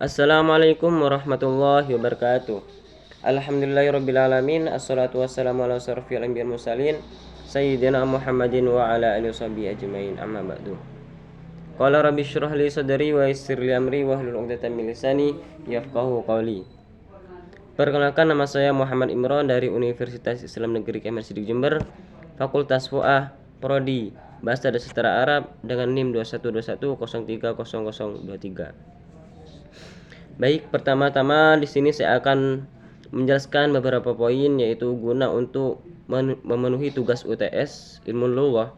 Assalamualaikum warahmatullahi wabarakatuh. Alhamdulillahirrabbilalamin. Assalatu wassalamu ala asyrafil anbiya'i wal mursalin Sayyidina Muhammadin wa ala alihi washabihi ajmain, amma ba'du. Qala rabbi shrah li sadri wa yassir li amri wahlul 'uqdatam min lisani yafqahu qawli. Perkenalkan, nama saya Muhammad Imron dari Universitas Islam Negeri KMR Sidik Jember, Fakultas Fu'ah, Prodi Bahasa dan Sastra Arab dengan NIM 2121030023. Baik, pertama-tama di sini saya akan menjelaskan beberapa poin, yaitu guna untuk memenuhi tugas UTS Ilmu Lughah.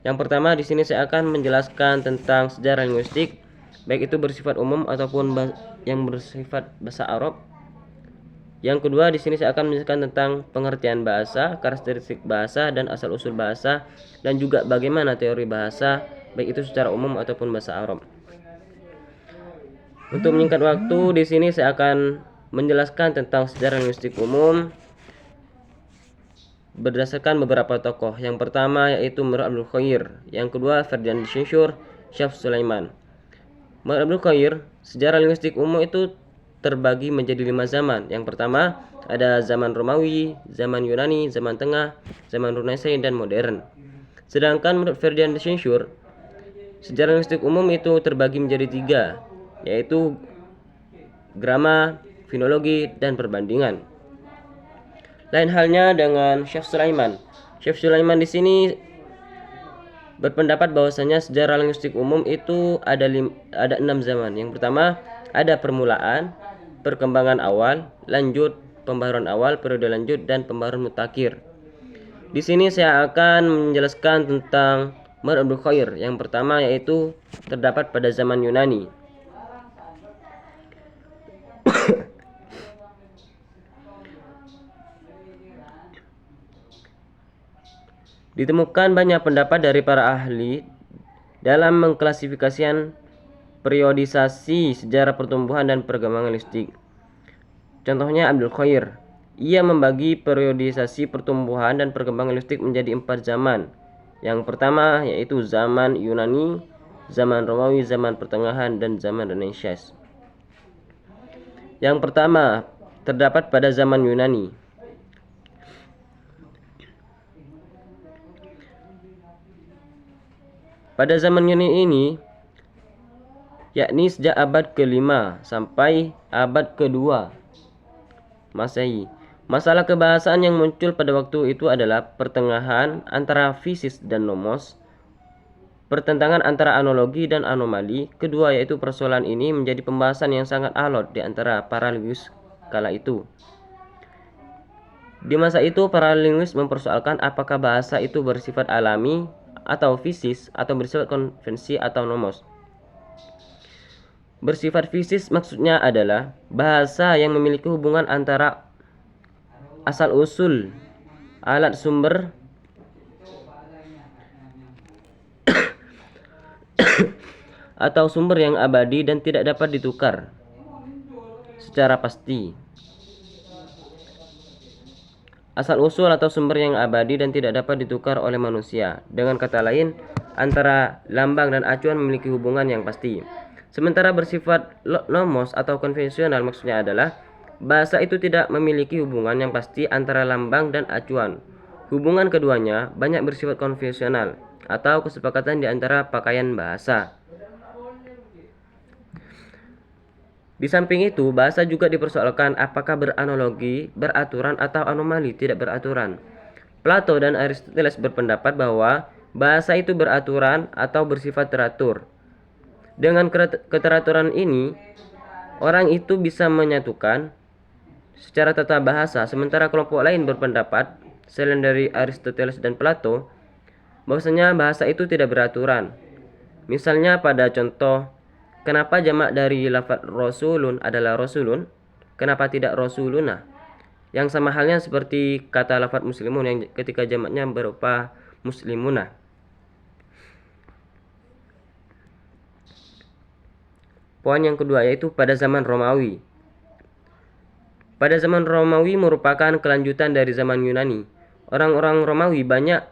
Yang pertama di sini saya akan menjelaskan tentang sejarah linguistik, baik itu bersifat umum ataupun yang bersifat bahasa Arab. Yang kedua di sini saya akan menjelaskan tentang pengertian bahasa, karakteristik bahasa dan asal usul bahasa, dan juga bagaimana teori bahasa, baik itu secara umum ataupun bahasa Arab. Untuk menyingkat waktu, di sini saya akan menjelaskan tentang sejarah linguistik umum berdasarkan beberapa tokoh. Yang pertama yaitu Mir Abdul Khair, yang kedua Ferdinand de Saussure, Syekh Sulaiman. Mir Abdul Khair, sejarah linguistik umum itu terbagi menjadi 5 zaman. Yang pertama ada zaman Romawi, zaman Yunani, zaman Tengah, zaman Renaissance, dan modern. Sedangkan menurut Ferdinand de Saussure, sejarah linguistik umum itu terbagi menjadi 3, yaitu grama, finologi, dan perbandingan. Lain halnya dengan Syekh Sulaiman. Syekh Sulaiman di sini berpendapat bahwasanya sejarah linguistik umum itu ada 6 zaman. Yang pertama ada permulaan, perkembangan awal, lanjut, pembaharuan awal, periode lanjut, dan pembaharuan mutakhir. Di sini saya akan menjelaskan tentang Mir Abdul Khair. Yang pertama yaitu terdapat pada zaman Yunani. Ditemukan banyak pendapat dari para ahli dalam mengklasifikasikan periodisasi sejarah pertumbuhan dan perkembangan linguistik. Contohnya Abdul Khair, ia membagi periodisasi pertumbuhan dan perkembangan linguistik menjadi 4 zaman. Yang pertama yaitu zaman Yunani, zaman Romawi, zaman pertengahan, dan zaman Renaissance. Yang pertama terdapat pada zaman Yunani. Pada zaman Yunani ini, yakni sejak abad ke-5 sampai abad ke-2 Masehi, masalah kebahasaan yang muncul pada waktu itu adalah pertengahan antara fisis dan nomos, pertentangan antara analogi dan anomali. Kedua yaitu persoalan ini menjadi pembahasan yang sangat alot di antara para linguis kala itu. Di masa itu para linguis mempersoalkan apakah bahasa itu bersifat alami atau fisis, atau bersifat konvensi atau nomos. Bersifat fisis maksudnya adalah bahasa yang memiliki hubungan antara asal usul, alat sumber, atau sumber yang abadi dan tidak dapat ditukar secara pasti. Asal usul atau sumber yang abadi dan tidak dapat ditukar oleh manusia. Dengan kata lain, antara lambang dan acuan memiliki hubungan yang pasti. Sementara bersifat nomos atau konvensional maksudnya adalah bahasa itu tidak memiliki hubungan yang pasti antara lambang dan acuan. Hubungan keduanya banyak bersifat konvensional atau kesepakatan di antara pakaian bahasa. Di samping itu, bahasa juga dipersoalkan apakah beranalogi, beraturan, atau anomali, tidak beraturan. Plato dan Aristoteles berpendapat bahwa bahasa itu beraturan atau bersifat teratur. Dengan keteraturan ini, orang itu bisa menyatukan secara tata bahasa, sementara kelompok lain berpendapat, selain dari Aristoteles dan Plato, bahwasanya bahasa itu tidak beraturan. Misalnya pada contoh, kenapa jamak dari lafaz rasulun adalah rasulun? Kenapa tidak rasuluna? Yang sama halnya seperti kata lafaz muslimun yang ketika jamaknya berupa muslimuna. Poin yang kedua yaitu pada zaman Romawi. Pada zaman Romawi merupakan kelanjutan dari zaman Yunani. Orang-orang Romawi banyak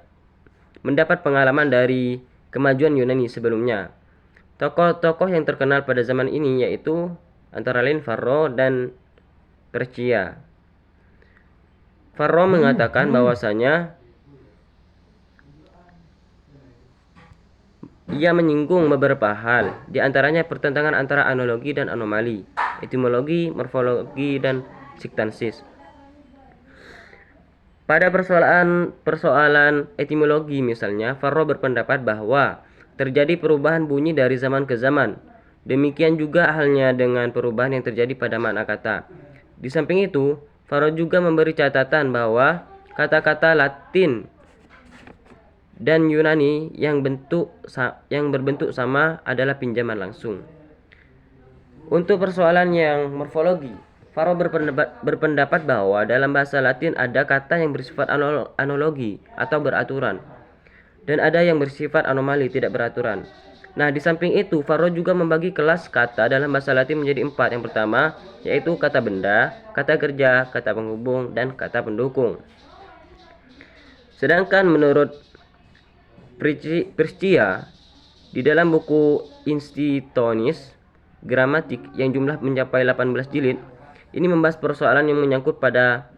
mendapat pengalaman dari kemajuan Yunani sebelumnya. Tokoh-tokoh yang terkenal pada zaman ini yaitu antara lain Varro dan Percia. Varro mengatakan bahwasanya ia menyinggung beberapa hal, di antaranya pertentangan antara analogi dan anomali, etimologi, morfologi, dan siktansis. Pada persoalan etimologi misalnya, Varro berpendapat bahwa terjadi perubahan bunyi dari zaman ke zaman. Demikian juga halnya dengan perubahan yang terjadi pada makna kata. Di samping itu, Varro juga memberi catatan bahwa kata-kata Latin dan Yunani yang berbentuk sama adalah pinjaman langsung. Untuk persoalan yang morfologi, Varro berpendapat bahwa dalam bahasa Latin ada kata yang bersifat analogi atau beraturan, dan ada yang bersifat anomali tidak beraturan. Nah, di samping itu, Varro juga membagi kelas kata dalam bahasa Latin menjadi 4. Yang pertama, yaitu kata benda, kata kerja, kata penghubung, dan kata pendukung. Sedangkan menurut Percia, di dalam buku Institutionis Gramatik yang jumlah mencapai 18 jilid, ini membahas persoalan yang menyangkut pada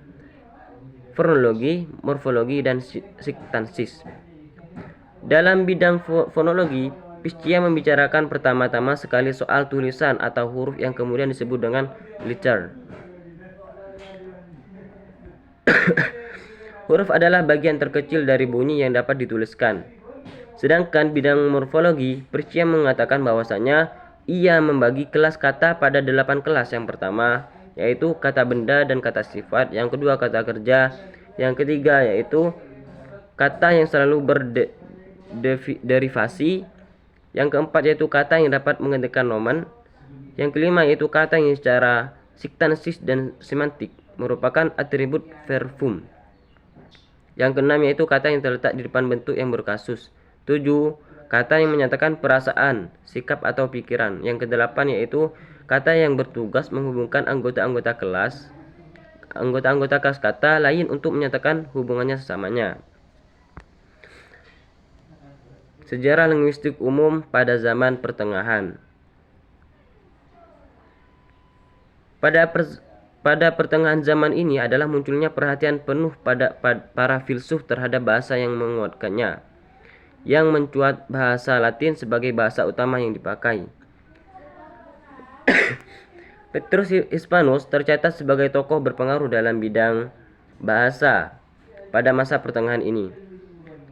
fonologi, morfologi, dan siktansis. Dalam bidang fonologi, Percia membicarakan pertama-tama sekali soal tulisan atau huruf yang kemudian disebut dengan letter. Huruf adalah bagian terkecil dari bunyi yang dapat dituliskan. Sedangkan bidang morfologi, Percia mengatakan bahwasanya ia membagi kelas kata pada 8 kelas. Yang pertama yaitu kata benda dan kata sifat, yang kedua kata kerja, yang ketiga yaitu kata yang selalu berderivasi, yang keempat yaitu kata yang dapat menggantikan nomen, yang kelima yaitu kata yang secara siktansis dan semantik merupakan atribut verbum, yang keenam yaitu kata yang terletak di depan bentuk yang berkasus. 7. Kata yang menyatakan perasaan, sikap atau pikiran. Yang kedelapan yaitu kata yang bertugas menghubungkan anggota-anggota kelas kata lain untuk menyatakan hubungannya sesamanya. Sejarah linguistik umum pada zaman pertengahan. Pada pertengahan zaman ini adalah munculnya perhatian penuh pada para filsuf terhadap bahasa yang menguatkannya, yang mencuat bahasa Latin sebagai bahasa utama yang dipakai. Petrus Hispanus tercatat sebagai tokoh berpengaruh dalam bidang bahasa pada masa pertengahan ini.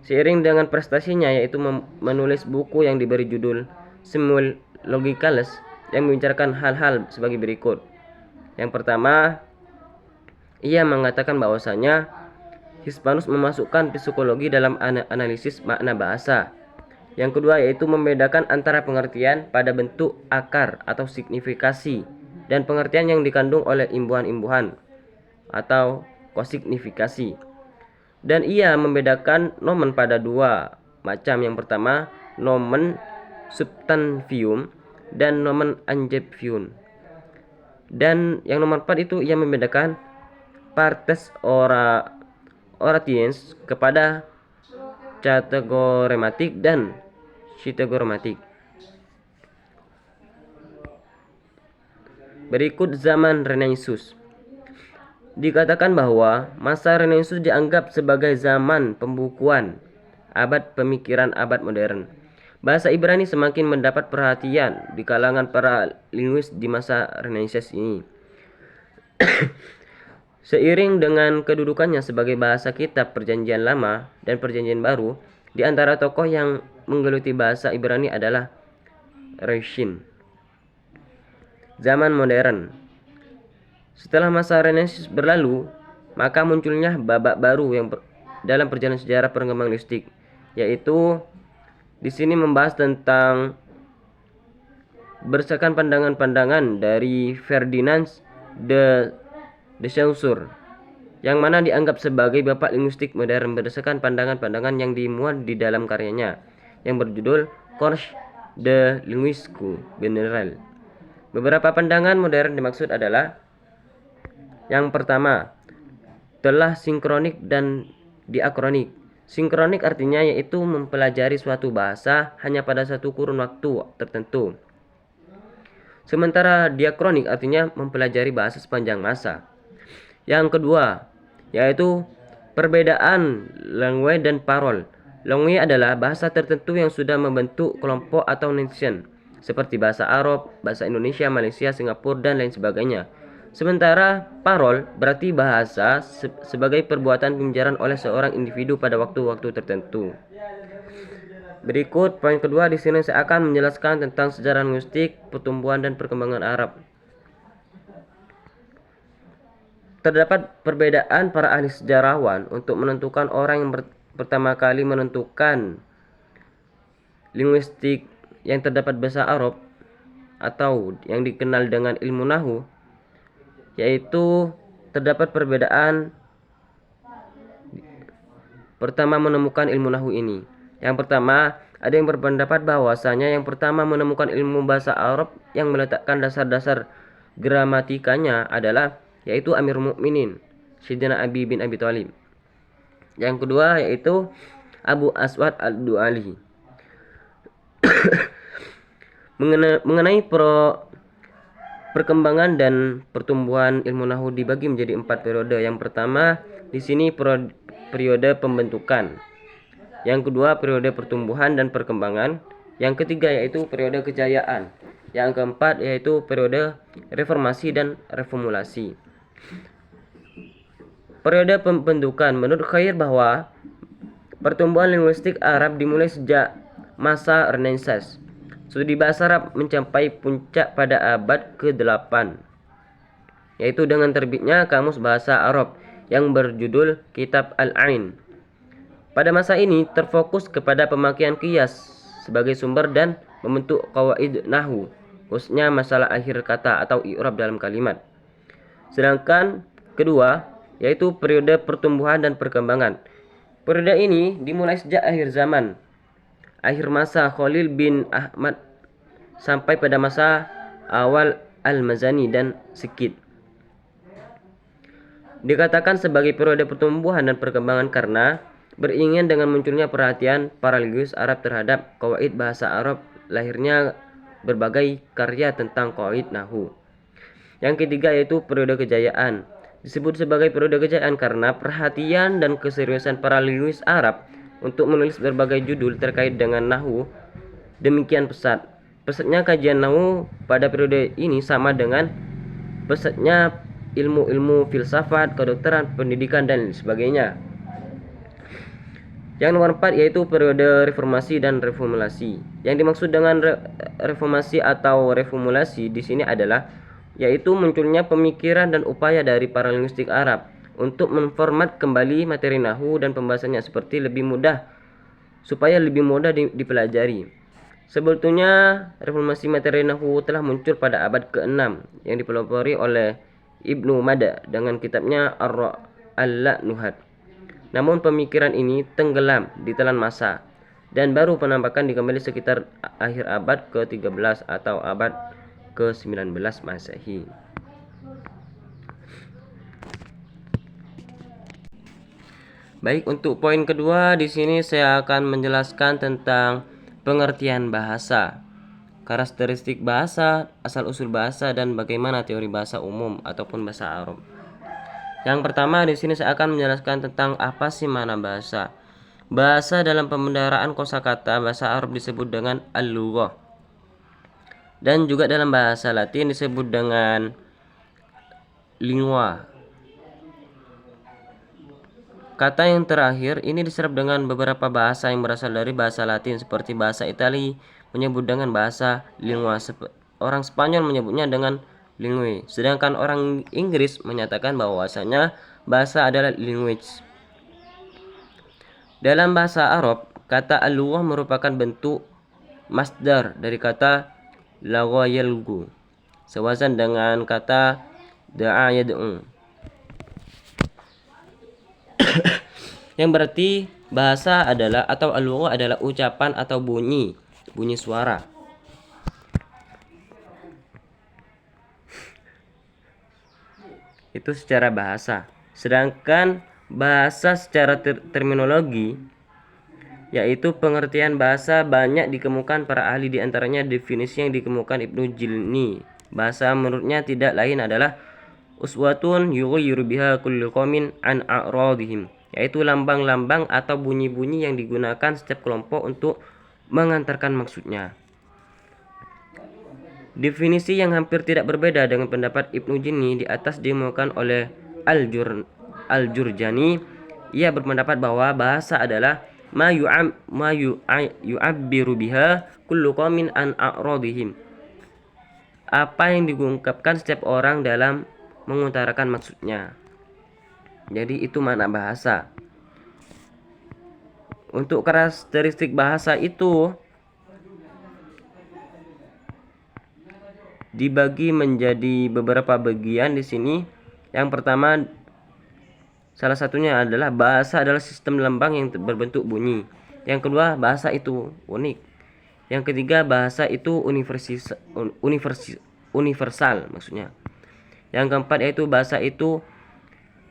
Seiring dengan prestasinya, yaitu menulis buku yang diberi judul Summa Logicales yang membicarakan hal-hal sebagai berikut. Yang pertama, ia mengatakan bahwasanya Hispanus memasukkan psikologi dalam analisis makna bahasa. Yang kedua yaitu membedakan antara pengertian pada bentuk akar atau signifikasi dan pengertian yang dikandung oleh imbuhan-imbuhan atau kosignifikasi. Dan ia membedakan nomen pada 2 macam. Yang pertama, nomen substantium dan nomen adjectivum. Dan yang nomor 4 itu ia membedakan partes oratiens kepada kategorematik dan citogrammatik. Berikut zaman Renaissance. Dikatakan bahwa masa Renaissance dianggap sebagai zaman pembukuan, abad pemikiran abad modern. Bahasa Ibrani semakin mendapat perhatian di kalangan para linguis di masa Renaissance ini. Seiring dengan kedudukannya sebagai bahasa kitab Perjanjian Lama dan Perjanjian Baru, di antara tokoh yang menggeluti bahasa Ibrani adalah Racine. Zaman modern. Setelah masa Renaissance berlalu, maka munculnya babak baru yang dalam perjalanan sejarah perkembangan linguistik, yaitu di sini membahas tentang berdasarkan pandangan-pandangan dari Ferdinand de Saussure, yang mana dianggap sebagai bapak linguistik modern berdasarkan pandangan-pandangan yang dimuat di dalam karyanya yang berjudul Cours de Linguistique Générale. Beberapa pandangan modern dimaksud adalah: yang pertama, telah sinkronik dan diakronik. Sinkronik artinya yaitu mempelajari suatu bahasa hanya pada satu kurun waktu tertentu. Sementara diakronik artinya mempelajari bahasa sepanjang masa. Yang kedua, yaitu perbedaan langue dan parol. Langue adalah bahasa tertentu yang sudah membentuk kelompok atau nation, seperti bahasa Arab, bahasa Indonesia, Malaysia, Singapura, dan lain sebagainya. Sementara parol berarti bahasa sebagai perbuatan pembicaraan oleh seorang individu pada waktu-waktu tertentu. Berikut poin kedua, di sini saya akan menjelaskan tentang sejarah linguistik, pertumbuhan dan perkembangan Arab. Terdapat perbedaan para ahli sejarawan untuk menentukan orang yang pertama kali menentukan linguistik yang terdapat bahasa Arab atau yang dikenal dengan ilmu nahu, yaitu terdapat perbedaan pertama menemukan ilmu nahu ini. Yang pertama, ada yang berpendapat bahwasanya yang pertama menemukan ilmu bahasa Arab yang meletakkan dasar-dasar gramatikanya adalah yaitu Amirul Mukminin Sayyidina Ali bin Abi Thalib. Yang kedua yaitu Abu Aswad Ad-Du'ali. Mengenai perkembangan dan pertumbuhan ilmu nahu dibagi menjadi 4 periode. Yang pertama di sini periode pembentukan. Yang kedua periode pertumbuhan dan perkembangan. Yang ketiga yaitu periode kejayaan. Yang keempat yaitu periode reformasi dan reformulasi. Periode pembentukan, menurut Khair bahwa pertumbuhan linguistik Arab dimulai sejak masa Renaissance. Studi bahasa Arab mencapai puncak pada abad ke-8, yaitu dengan terbitnya Kamus Bahasa Arab yang berjudul Kitab Al-Ain. Pada masa ini terfokus kepada pemakaian qiyas sebagai sumber dan membentuk qawaid nahwu, khususnya masalah akhir kata atau i'rab dalam kalimat. Sedangkan kedua yaitu periode pertumbuhan dan perkembangan. Periode ini dimulai sejak akhir zaman, akhir masa Khalil bin Ahmad sampai pada masa awal Al-Mazani dan Sikit. Dikatakan sebagai periode pertumbuhan dan perkembangan karena beriringan dengan munculnya perhatian para linguis Arab terhadap qawaid bahasa Arab, lahirnya berbagai karya tentang qawaid nahwu. Yang ketiga yaitu periode kejayaan. Disebut sebagai periode kejayaan karena perhatian dan keseriusan para linguis Arab untuk menulis berbagai judul terkait dengan nahwu demikian pesat. Pesatnya kajian nahwu pada periode ini sama dengan pesatnya ilmu-ilmu filsafat, kedokteran, pendidikan, dan sebagainya. Yang nomor 4 yaitu periode reformasi dan reformulasi. Yang dimaksud dengan reformasi atau reformulasi di sini adalah yaitu munculnya pemikiran dan upaya dari para linguistik Arab untuk menformat kembali materi nahwu dan pembahasannya supaya lebih mudah dipelajari. Sebetulnya reformasi materi nahwu telah muncul pada abad ke-6 yang dipelopori oleh Ibnu Mada dengan kitabnya Al-Nuhat. Namun pemikiran ini tenggelam di telan masa dan baru penampakan dikembali sekitar akhir abad ke-13 atau abad ke-19 Masehi. Baik, untuk poin kedua di sini saya akan menjelaskan tentang pengertian bahasa, karakteristik bahasa, asal-usul bahasa, dan bagaimana teori bahasa umum ataupun bahasa Arab. Yang pertama di sini saya akan menjelaskan tentang apa sih makna bahasa. Bahasa dalam pembendaharaan kosakata bahasa Arab disebut dengan al-lughah. Dan juga dalam bahasa Latin disebut dengan lingua. Kata yang terakhir ini diserap dengan beberapa bahasa yang berasal dari bahasa Latin seperti bahasa Italia menyebut dengan bahasa lingua. Orang Spanyol menyebutnya dengan lingue. Sedangkan orang Inggris menyatakan bahwasanya bahasa adalah language. Dalam bahasa Arab, kata al-lughah merupakan bentuk masdar dari kata lagha yalghu, sewazan dengan kata da'a yad'u. Yang berarti bahasa adalah atau al-lughah adalah ucapan atau bunyi suara. Itu secara bahasa. Sedangkan bahasa secara terminologi yaitu pengertian bahasa banyak dikemukakan para ahli, diantaranya definisi yang dikemukakan Ibnu Jilni Bahasa menurutnya tidak lain adalah uswatun yughayyiru biha kullu qaumin an a'radihim, yaitu lambang-lambang atau bunyi-bunyi yang digunakan setiap kelompok untuk mengantarkan maksudnya. Definisi yang hampir tidak berbeda dengan pendapat Ibnu Jinni di atas dimuatkan oleh Al-Jurjani. Ia berpendapat bahwa bahasa adalah ma yu'abbiru biha kullu qaumin an a'radihim, apa yang diungkapkan setiap orang dalam mengutarakan maksudnya. Jadi itu makna bahasa. Untuk karakteristik bahasa itu dibagi menjadi beberapa bagian di sini. Yang pertama, salah satunya adalah bahasa adalah sistem lambang yang berbentuk bunyi. Yang kedua, bahasa itu unik. Yang ketiga, bahasa itu universal maksudnya. Yang keempat yaitu bahasa itu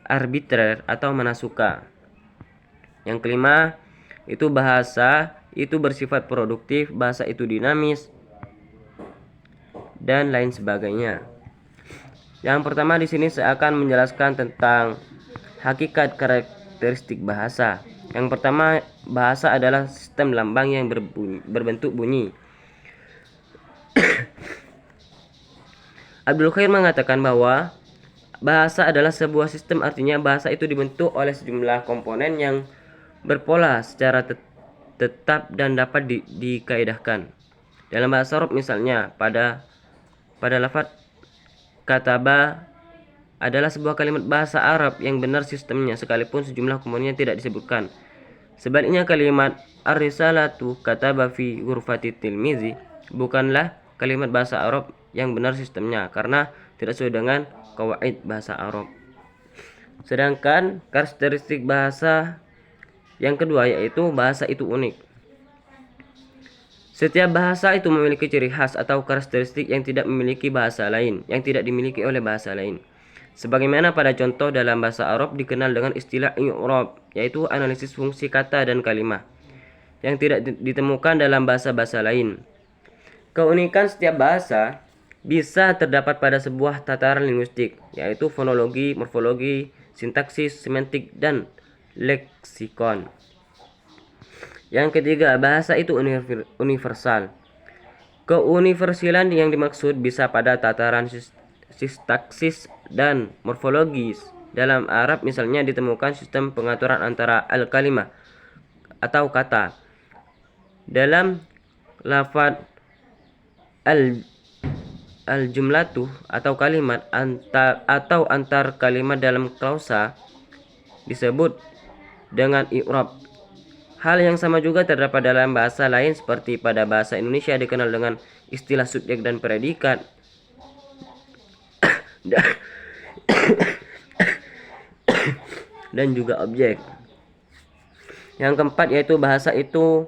arbitrer atau mana suka. Yang kelima, itu bahasa itu bersifat produktif, bahasa itu dinamis, dan lain sebagainya. Yang pertama di sini saya akan menjelaskan tentang hakikat karakteristik bahasa. Yang pertama, bahasa adalah sistem lambang yang berbentuk bunyi. Abdul Khair mengatakan bahwa bahasa adalah sebuah sistem, artinya bahasa itu dibentuk oleh sejumlah komponen yang berpola secara tetap dan dapat dikaidahkan. Dalam bahasa Arab misalnya, pada lafaz kataba adalah sebuah kalimat bahasa Arab yang benar sistemnya, sekalipun sejumlah komponennya tidak disebutkan. Sebaliknya, kalimat ar-risalatu kataba fi ghurfati tilmizi bukanlah kalimat bahasa Arab yang benar sistemnya, karena tidak sesuai dengan qawaid bahasa Arab. Sedangkan karakteristik bahasa yang kedua yaitu bahasa itu unik. Setiap bahasa itu memiliki ciri khas atau karakteristik yang tidak dimiliki dimiliki oleh bahasa lain. Sebagaimana pada contoh dalam bahasa Arab dikenal dengan istilah i'rab, yaitu analisis fungsi kata dan kalimat, yang tidak ditemukan dalam bahasa-bahasa lain. Keunikan setiap bahasa bisa terdapat pada sebuah tataran linguistik, yaitu fonologi, morfologi, sintaksis, semantik, dan leksikon. Yang ketiga, bahasa itu universal. Keuniversalan yang dimaksud bisa pada tataran sintaksis dan morfologis. Dalam Arab misalnya ditemukan sistem pengaturan antara al-kalimah atau kata. Dalam lafaz al-jumlatu atau kalimat antar kalimat dalam klausa disebut dengan i'rab. Hal yang sama juga terdapat dalam bahasa lain, seperti pada bahasa Indonesia dikenal dengan istilah subjek dan predikat dan juga objek. Yang keempat yaitu bahasa itu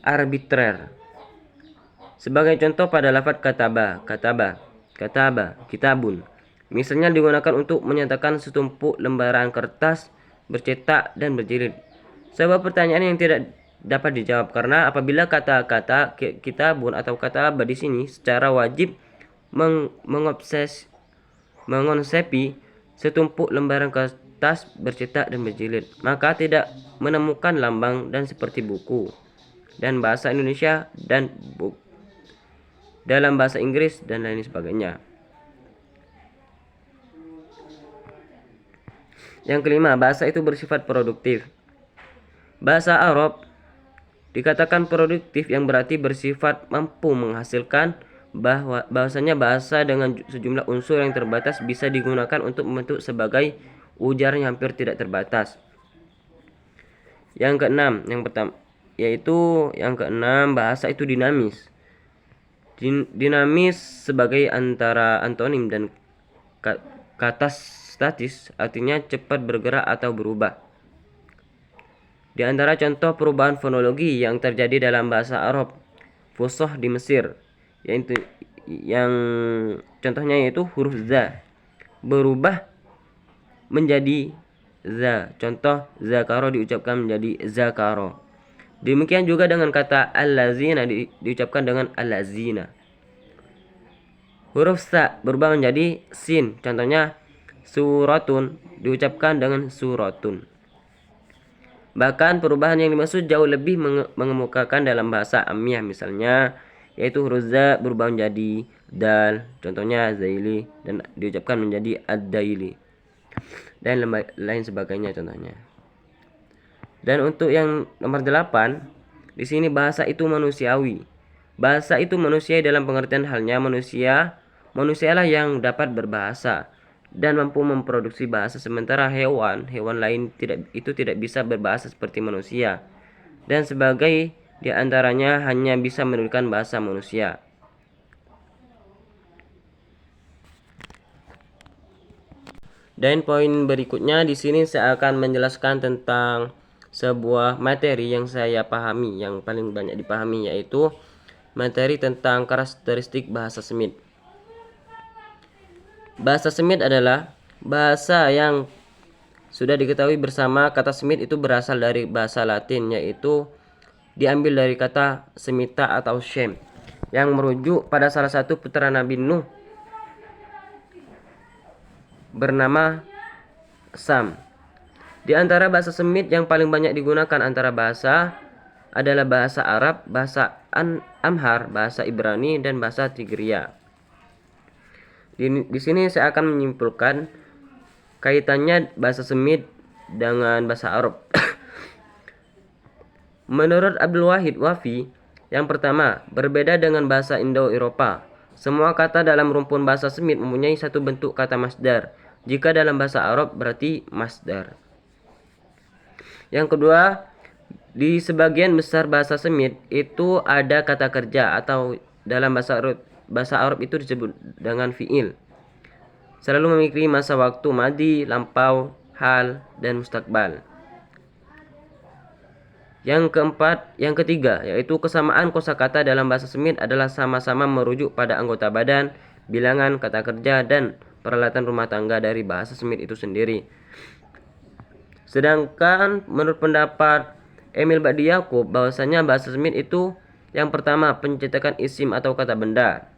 arbitrer. Sebagai contoh pada lafaz kataba, kitabun, misalnya digunakan untuk menyatakan setumpuk lembaran kertas bercetak dan berjilid. Sebuah pertanyaan yang tidak dapat dijawab, karena apabila kata-kata kitabun atau kataba di sini secara wajib mengonsepi setumpuk lembaran kertas bercetak dan berjilid, maka tidak menemukan lambang dan seperti buku dan bahasa Indonesia dan dalam bahasa Inggris dan lain sebagainya. Yang kelima, bahasa itu bersifat produktif. Bahasa Arab dikatakan produktif yang berarti bersifat mampu menghasilkan, bahwasanya bahasa dengan sejumlah unsur yang terbatas bisa digunakan untuk membentuk sebagai ujaran yang hampir tidak terbatas. Yang keenam, yang keenam, bahasa itu dinamis. Dinamis sebagai antara antonim dan kata statis, artinya cepat bergerak atau berubah. Di antara contoh perubahan fonologi yang terjadi dalam bahasa Arab Fushoh di Mesir, yang contohnya yaitu huruf za berubah menjadi za. Contoh zakaro diucapkan menjadi zakaro. Demikian juga dengan kata al-lazina diucapkan dengan al-lazina. Huruf sa berubah menjadi sin. Contohnya suratun diucapkan dengan suratun. Bahkan perubahan yang dimaksud jauh lebih mengemukakan dalam bahasa Amiyah, misalnya yaitu huruf za berubah menjadi dal, contohnya zaili, dan diucapkan menjadi ad-daili, dan lain sebagainya contohnya. Dan untuk yang nomor 8, di sini bahasa itu manusiawi. Bahasa itu manusiawi dalam pengertian halnya manusialah yang dapat berbahasa dan mampu memproduksi bahasa, sementara hewan lain tidak bisa berbahasa seperti manusia, dan sebagai di antaranya hanya bisa menirukan bahasa manusia. Dan poin berikutnya di sini saya akan menjelaskan tentang sebuah materi yang saya pahami, yang paling banyak dipahami, yaitu materi tentang karakteristik bahasa Semit. Bahasa Semit adalah bahasa yang sudah diketahui bersama. Kata Semit itu berasal dari bahasa Latin, yaitu diambil dari kata semita atau shem, yang merujuk pada salah satu putra Nabi Nuh bernama Sam. Di antara bahasa Semit yang paling banyak digunakan antara bahasa adalah bahasa Arab, bahasa Amhar, bahasa Ibrani, dan bahasa Tigrinya. Di sini saya akan menyimpulkan kaitannya bahasa Semit dengan bahasa Arab. Menurut Abdul Wahid Wafi, yang pertama, berbeda dengan bahasa Indo-Eropa. Semua kata dalam rumpun bahasa Semit mempunyai satu bentuk kata masdar. Jika dalam bahasa Arab berarti masdar. Yang kedua, di sebagian besar bahasa Semit itu ada kata kerja, atau dalam bahasa Arab itu disebut dengan fi'il. Selalu memiliki masa waktu madi, lampau, hal, dan mustakbal. Yang ketiga, yaitu kesamaan kosakata dalam bahasa Semit adalah sama-sama merujuk pada anggota badan, bilangan, kata kerja, dan peralatan rumah tangga dari bahasa Semit itu sendiri. Sedangkan menurut pendapat Emil Badi Yaakob, bahwasanya bahasa Semit itu yang pertama pencetakan isim atau kata benda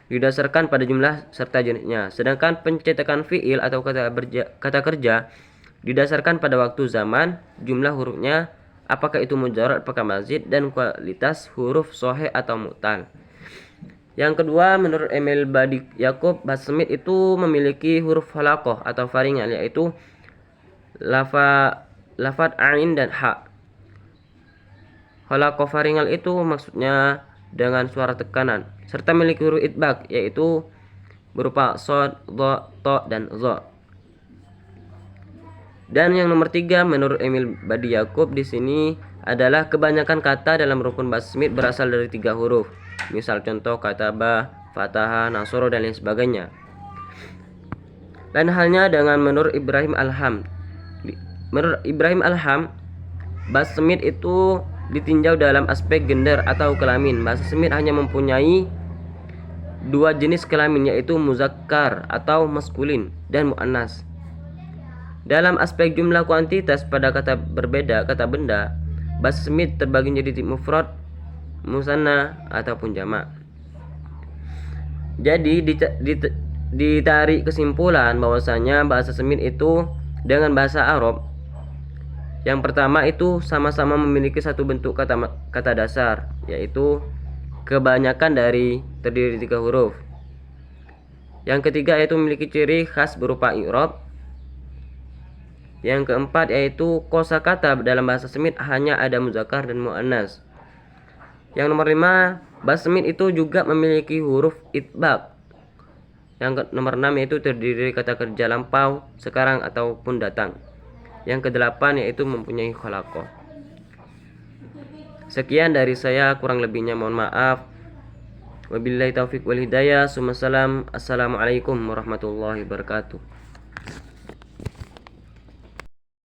didasarkan pada jumlah serta jenisnya, sedangkan pencetakan fiil atau kata kerja didasarkan pada waktu, zaman, jumlah hurufnya, apakah itu mujarrad apakah mazid, dan kualitas huruf sahih atau mu'tal. Yang kedua, menurut Emil Badi Yaakob, bahasa Semit itu memiliki huruf halaqah atau faringal, yaitu lafaz ain dan ha. Halaqah faringal itu maksudnya dengan suara tekanan, serta memiliki huruf itbaq, yaitu berupa shad, dha, ta, dan za. Dan yang nomor 3, menurut Emil Badi Yaakob di sini adalah kebanyakan kata dalam rukun bahasa Semit berasal dari 3 huruf. Misal contoh kataba, fataha, nasoro, dan lain sebagainya. Lain halnya dengan menurut Ibrahim Alham. Menurut Ibrahim Alham, bahasa Semit itu ditinjau dalam aspek gender atau kelamin. Bahasa Semit hanya mempunyai 2 jenis kelamin, yaitu muzakkar atau maskulin dan muannas. Dalam aspek jumlah kuantitas pada kata berbeda kata benda, bahasa Semit terbagi menjadi mufrad, musanna, ataupun jamak. Jadi ditarik kesimpulan bahwasanya bahasa Semit itu dengan bahasa Arab, yang pertama itu sama-sama memiliki satu bentuk kata dasar, yaitu kebanyakan terdiri 3 huruf. Yang ketiga yaitu memiliki ciri khas berupa i'rab. Yang keempat yaitu kosakata dalam bahasa Semit hanya ada muzakkar dan muannas. Yang nomor 5, bahasa Semit itu juga memiliki huruf itbaq. Yang nomor 6 yaitu terdiri dari kata kerja lampau, sekarang, ataupun datang. Yang ke-8 yaitu mempunyai khalaqah. Sekian dari saya, kurang lebihnya mohon maaf. Wabillahi taufiq wal hidayah. Assalamualaikum warahmatullahi wabarakatuh.